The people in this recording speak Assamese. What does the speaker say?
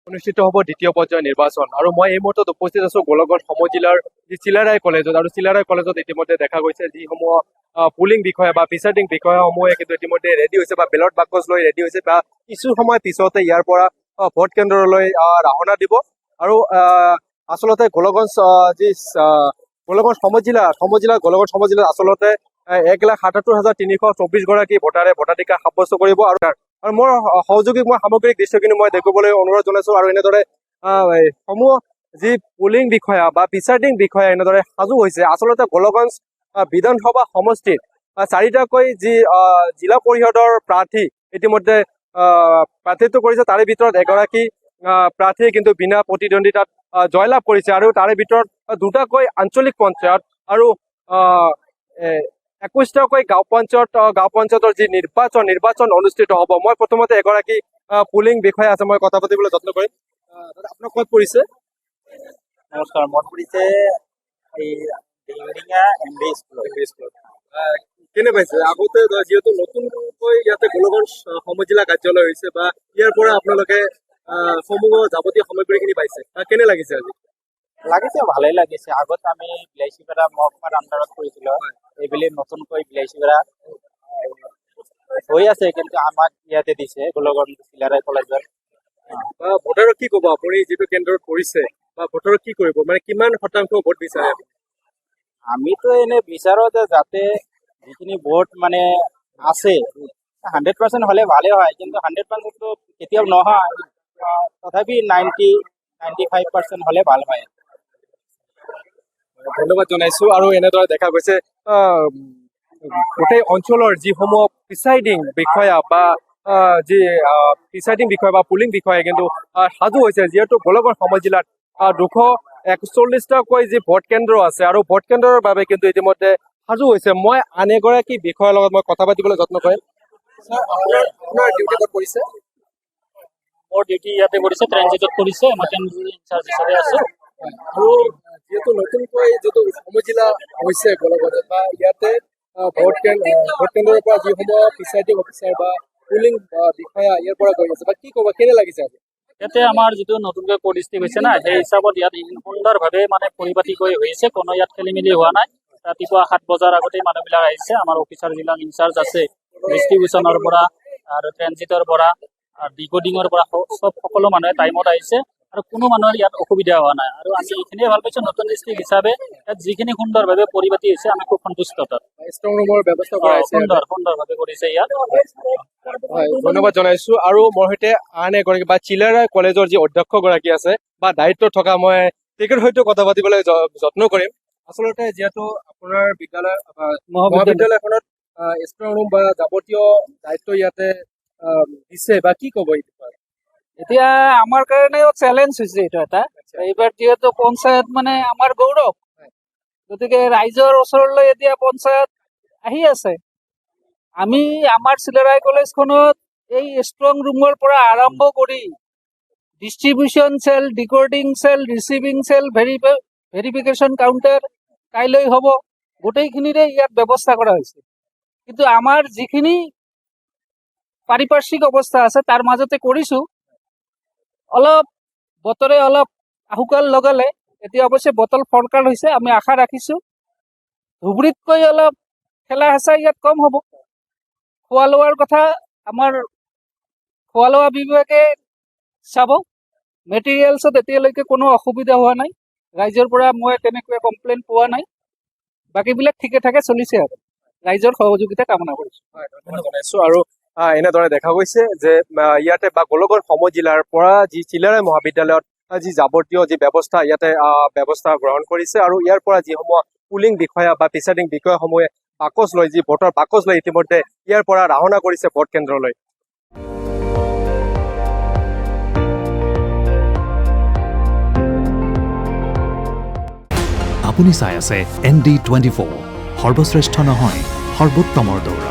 অনুষ্ঠিত হ'ব দ্বিতীয় পৰ্যায়ৰ নিৰ্বাচন আৰু মই এই মুহূৰ্তত উপস্থিত আছো গোলাঘাট সমজিলাৰ যি চিলাৰায় কলেজত আৰু চিলাৰায় কলেজত ইতিমধ্যে দেখা গৈছে যিসমূহ পুলিং বিষয়া বা প্ৰিচাইডিং বিষয়াসমূহে কিন্তু ইতিমধ্যে ৰেডি হৈছে বা বেলট বাকচ লৈ ৰেডি হৈছে বা কিছু সময় পিছতে ইয়াৰ পৰা ভোট কেন্দ্ৰলৈ ৰাওনা দিব আৰু আচলতে গোলাঘাট যি গোলাঘাট সমজিলা গোলাঘাট সমজিলাত আচলতে 1,77,324 গৰাকী ভোটাৰে ভোটাধিকাৰ সাব্যস্ত কৰিব আৰু মোৰ সহযোগীক মই সামগ্ৰিক দৃশ্যখিনি মই দেখুৱাবলৈ অনুৰোধ জনাইছো আৰু এনেদৰে সমূহ যি পুলিং বিষয়া বা প্ৰিচাইডিং বিষয়া এনেদৰে সাজু হৈছে আচলতে গোলাঘাট বিধানসভা সমষ্টিত 4টাকৈ যি জিলা পৰিষদৰ প্ৰাৰ্থী ইতিমধ্যে প্ৰাৰ্থিত্ব কৰিছে তাৰে ভিতৰত এগৰাকী প্ৰাৰ্থীয়ে কিন্তু বিনা প্ৰতিদ্বন্দ্বিতাত জয়লাভ কৰিছে আৰু তাৰে ভিতৰত 2টাকৈ আঞ্চলিক পঞ্চায়ত আৰু 21টাকৈ গাঁও পঞ্চায়তৰ যি নিৰ্বাচন অনুষ্ঠিত হ'ব মই প্ৰথমতে এগৰাকী পুলিং বিষয়া আছে মই কথা পাতিবলৈ যত্ন কৰিম দাদা আপোনাক ক'ত পৰিছে নমস্কাৰ মই পৰিছে এই ডিংৰিঙা এমবি স্কুলত কেনে পাইছে আগতে যিহেতু নতুনকৈ ইয়াতে গোলাঘাট সমজিলা কাৰ্যালয় হৈছে বা ইয়াৰ পৰা আপোনালোকে সমূহ যাৱতীয় সামগ্ৰীখিনি পাইছে কেনে লাগিছে আজি লাগিছে ভালেই লাগিছে আগত আমি বিলাইচিপাৰা মহকুমাৰ আণ্ডাৰত কৰিছিলোঁ এইবেলি নতুনকৈ বিলাইচিপাৰা হৈ আছে কিন্তু আমাক ইয়াতে দিছে গোলাঘাট চিলাৰায় কলেজত ভোটাৰক কি ক'ব আপুনি যিটো কেন্দ্ৰত কৰিছে বা ভোটাৰক কি কৰিব মানে কিমান শতাংশ ভোট বিচাৰে আমিতো এনে বিচাৰো যে যাতে যিখিনি ভোট মানে আছে 100% হ'লে ভালে হয় কিন্তু 100%টো কেতিয়াও নহয় তথাপি 90-95% হ'লে ভাল হয় ধন্যবাদ জনাইছো আৰু এনেদৰে দেখা গৈছে গোটেই অঞ্চলৰ যিসমূহ প্ৰিচাইডিং বিষয়া বা যি প্ৰিচাইডিং বিষয়া বা পুলিং বিষয়া কিন্তু সাজু হৈছে যিহেতু গোলাঘাট সমজিলাত 241টাকৈ যি ভোট কেন্দ্ৰ আছে আৰু ভোট কেন্দ্ৰৰ বাবে কিন্তু ইতিমধ্যে সাজু হৈছে মই আন এগৰাকী বিষয়াৰ লগত মই কথা পাতিবলৈ যত্ন কৰিম আপোনাৰ ডিউটি ক'ত পৰিছে মোৰ ডিউটি ইয়াতে কৰিছে ট্ৰেনজিটত কৰিছে মই ইনচাৰ্জ হিচাপে আছো আৰু যিহেতু নতুনকৈ যিটো সমজিলা হৈছে গোলাঘাটত বা ইয়াতে ভোট কেন্দ্ৰৰ পৰা যিসমূহ প্ৰিচাইডিং অফিচাৰ বা পুলিং বিষয়া ইয়াৰ পৰা গৈ আছে বা কি ক'ব কেনে লাগিছে আজি ইয়াতে আমাৰ যিটো নতুনকৈ পৰিস্থিতি হৈছে না সেই হিচাপত ইয়াত সুন্দৰভাৱে মানে পৰিপাটি কৰি হৈছে কোনো ইয়াত খেলি মেলি হোৱা নাই ৰাতিপুৱা 7 বজাৰ আগতেই মানুহবিলাক আহিছে আমাৰ অফিচাৰ যিবিলাক ইনচাৰ্জ আছে ডিষ্ট্ৰিবিউচনৰ পৰা আৰু ট্ৰেনজিটৰ পৰা ডিকোডিঙৰ পৰা সকলো মানুহে টাইমত আহিছে আৰু কোনো মানুহৰ ইয়াত অসুবিধা হোৱা নাই আৰু আমি এইখিনিয়ে ভাল পাইছোঁ নতুন ডিষ্ট্ৰিক্ট হিচাপে ইয়াত যিখিনি সুন্দৰভাৱে পৰিপাটি হৈছে আমি খুব সন্তুষ্ট তাত ষ্ট্ৰং ৰুমৰ ব্যৱস্থা কৰা হৈছে সুন্দৰভাৱে কৰিছে ইয়াত ধন্যবাদ জনাইছো আৰু মোৰ সৈতে আন এগৰাকী বা চিলাৰায় কলেজৰ যি অধ্যক্ষগৰাকী আছে বা দায়িত্বত থকা মই তেখেতৰ সৈতে কথা পাতিবলৈ যত্ন কৰিম আচলতে যিহেতু আপোনাৰ বিদ্যালয় মহাবিদ্যালয়খনত ষ্ট্ৰং ৰুম বা যাৱতীয় দায়িত্ব ইয়াতে দিছে বা কি ক'ব এতিয়া আমাৰ কাৰণেও চেলেঞ্জ হৈছে এইটো এটা এইবাৰ যিহেতু পঞ্চায়ত মানে আমাৰ গৌৰৱ গতিকে ৰাইজৰ ওচৰলৈ এতিয়া পঞ্চায়ত আহি আছে আমি আমাৰ চিলাৰায় কলেজখনত এই ষ্ট্ৰং ৰুমৰ পৰা আৰম্ভ কৰি distribution cell decoding cell receiving cell verification counter কাইলৈ হ'ব গোটেইখিনিৰে ইয়াত ব্যৱস্থা কৰা হৈছে কিন্তু আমাৰ যিখিনি পাৰিপাৰ্শ্বিক অৱস্থা আছে তাৰ মাজতে কৰিছোঁ অলপ বতৰে অলপ আহুকাল লগালে এতিয়া অৱশ্যে বতৰ ফৰকাল হৈছে আমি আশা ৰাখিছোঁ ধুবুৰীতকৈ অলপ খেলা হেঁচা ইয়াত কম হ'ব খোৱা লোৱাৰ কথা আমাৰ খোৱা লোৱা বিভাগে চাব মেটেৰিয়েলছত এতিয়ালৈকে কোনো অসুবিধা হোৱা নাই ৰাইজৰ পৰা মই তেনেকৈ কমপ্লেইন পোৱা নাই বাকীবিলাক ঠিকে ঠাকে চলিছে আৰু ৰাইজৰ সহযোগিতা কামনা কৰিছোঁ আৰু এনেদৰে দেখা গৈছে যে ইয়াতে বা গোলাঘাট সমজিলাৰ পৰা যি চিলাৰায় মহাবিদ্যালয়ত যি যাৱতীয় যি ব্যৱস্থা ইয়াতে ব্যৱস্থা গ্ৰহণ কৰিছে আৰু ইয়াৰ পৰা যিসমূহ পুলিং বিষয়া বা প্ৰিচাইডিং বিষয়াসমূহে বাকচ লৈ যি ভোটৰ বাকচ লৈ ইতিমধ্যে ইয়াৰ পৰা ৰাওনা কৰিছে ভোট কেন্দ্ৰলৈ আপুনি চাই আছে ND24 সৰ্বশ্ৰেষ্ঠ নহয় সৰ্বোত্তমৰ দৌৰা